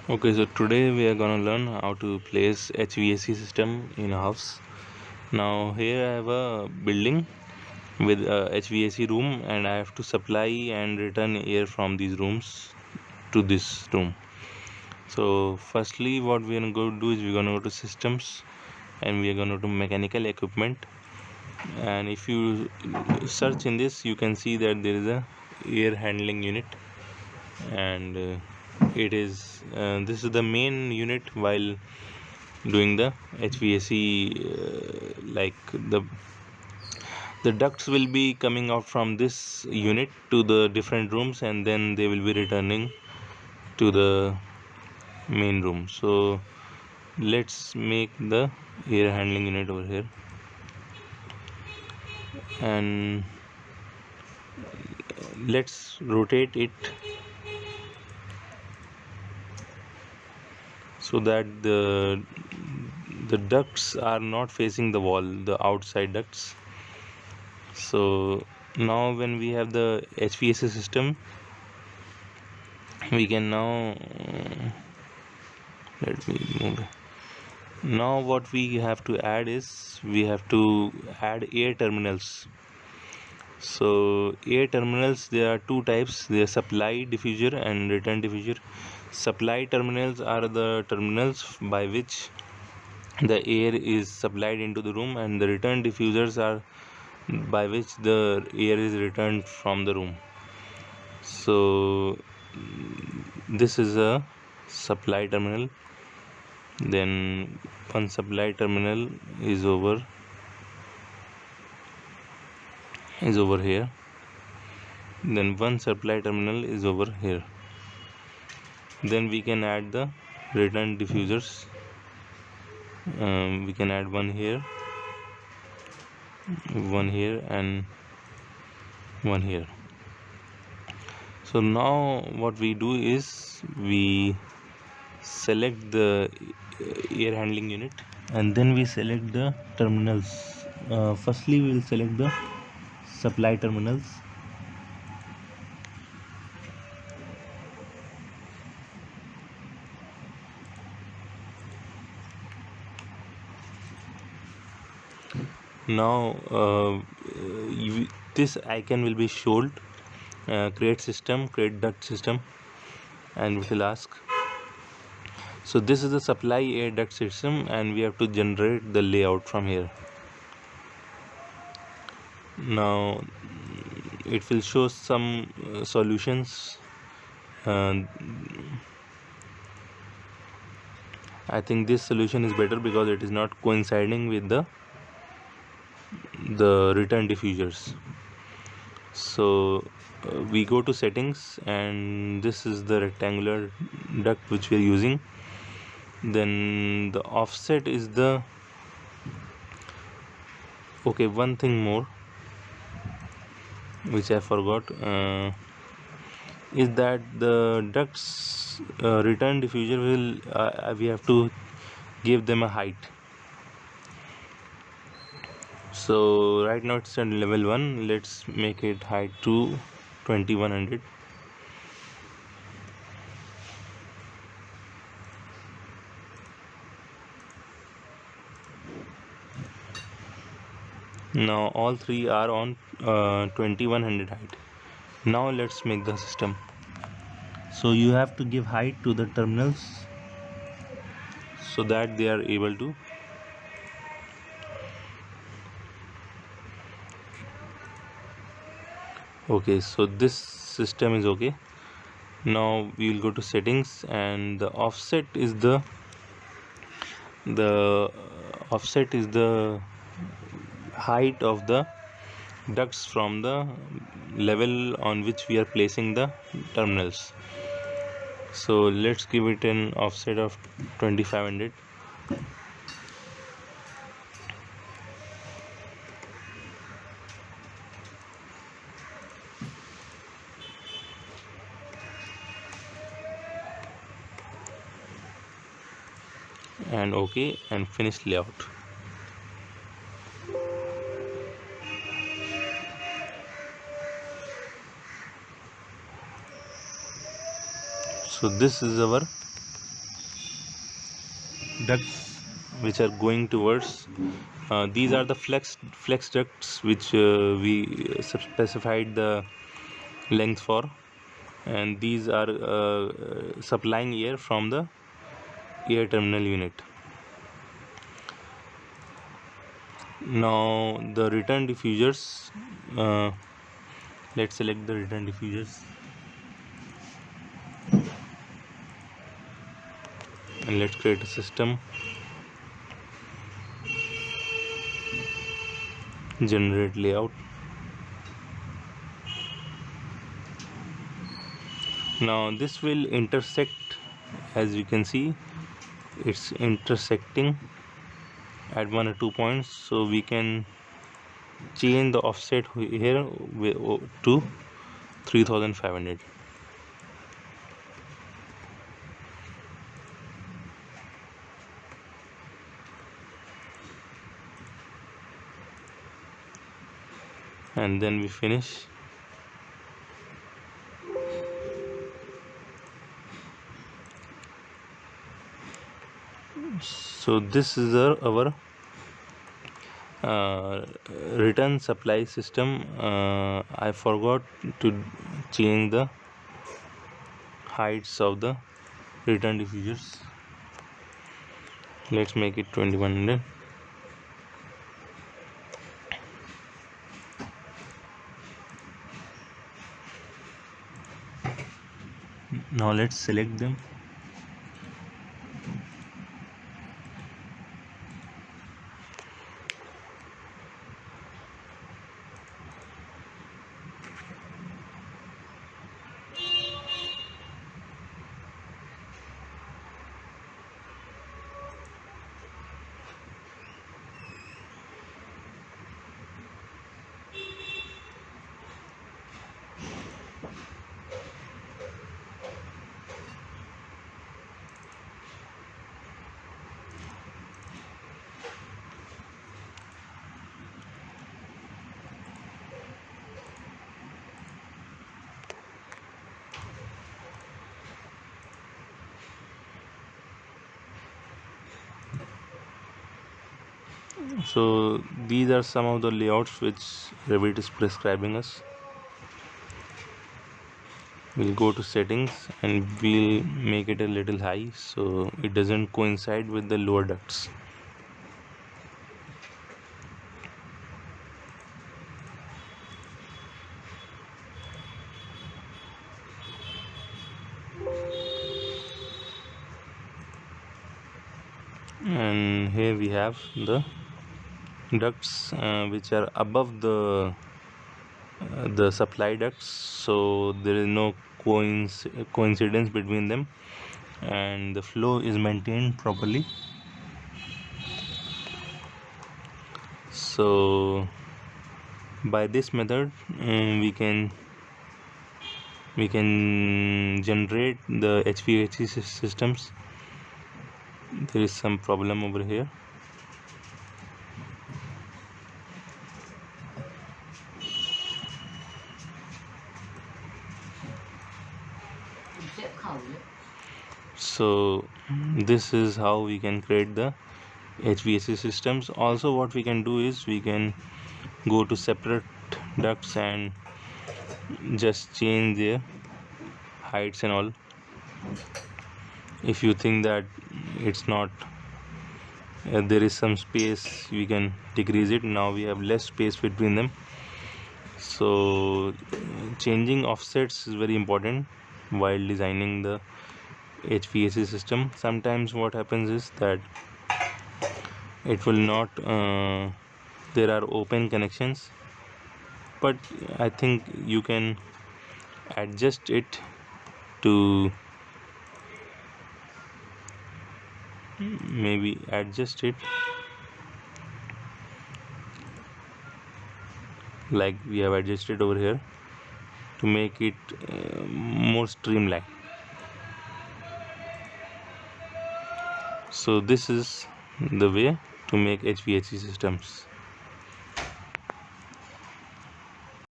Okay, so today we are gonna learn how to place HVAC system in a house. Now here I have a building with a HVAC room, and I have to supply and return air from these rooms to this room. So firstly, what we're gonna go do is we're gonna go to systems, and we're gonna go to mechanical equipment. And if you search in this, you can see that there is a air handling unit, and it is this is the main unit while doing the HVAC. Like the ducts will be coming out from this unit to the different rooms, and then they will be returning to the main room. So let's make the air handling unit over here, and let's rotate it so that the ducts are not facing the wall, the outside ducts. So now when we have the HVAC system, we can now let me move it. Now what we have to add is we have to add air terminals. So air terminals, there are two types. They are supply diffuser and return diffuser. Supply terminals are the terminals by which the air is supplied into the room, and the return diffusers are by which the air is returned from the room. So this is a supply terminal, then one supply terminal is over here, then one supply terminal is over here. Then we can add the return diffusers. We can add one here, and one here. So now what we do is we select the air handling unit, and then we select the terminals. Firstly we will select the supply terminals. Now this icon will be showed, create system, create duct system, and it will ask. So this is the supply air duct system, and we have to generate the layout from here. Now it will show some solutions. I think this solution is better because it is not coinciding with the return diffusers. So we go to settings, and this is the rectangular duct which we are using. Then the offset is the okay, one thing more which I forgot is that the ducts return diffuser will we have to give them a height. So right now it's at level 1. Let's make it height to 2100. Now all three are on 2100 height. Now let's make the system. So you have to give height to the terminals so that they are able to okay. So this system is okay. Now we will go to settings, and the offset is the height of the ducts from the level on which we are placing the terminals. So let's give it an offset of 2500. And okay, and finish layout. So this is our ducts which are going towards. These are the flex ducts which we specified the length for, and these are supplying air from the air terminal unit. Now the return diffusers, let's select the return diffusers and let's create a system. Generate layout. Now this will intersect, as you can see it's intersecting at 1 or 2 points, so we can change the offset here to 3500. And then we finish. So this is our return supply system. I forgot to change the heights of the return diffusers. Let's make it 2100. Now let's select them. So these are some of the layouts which Revit is prescribing us. We'll go to settings and we'll make it a little high so it doesn't coincide with the lower ducts. And here we have the ducts which are above the supply ducts, so there is no coincidence between them and the flow is maintained properly. So by this method we can generate the HVAC systems. There is some problem over here. So this is how we can create the HVAC systems. Also what we can do is we can go to separate ducts and just change their heights and all. If you think that it's not there is some space, we can decrease it. Now we have less space between them, so changing offsets is very important while designing the HVAC system. Sometimes what happens is that it will not there are open connections, but I think you can adjust it to maybe adjust it like we have adjusted over here to make it more streamlined. So this is the way to make HVAC systems.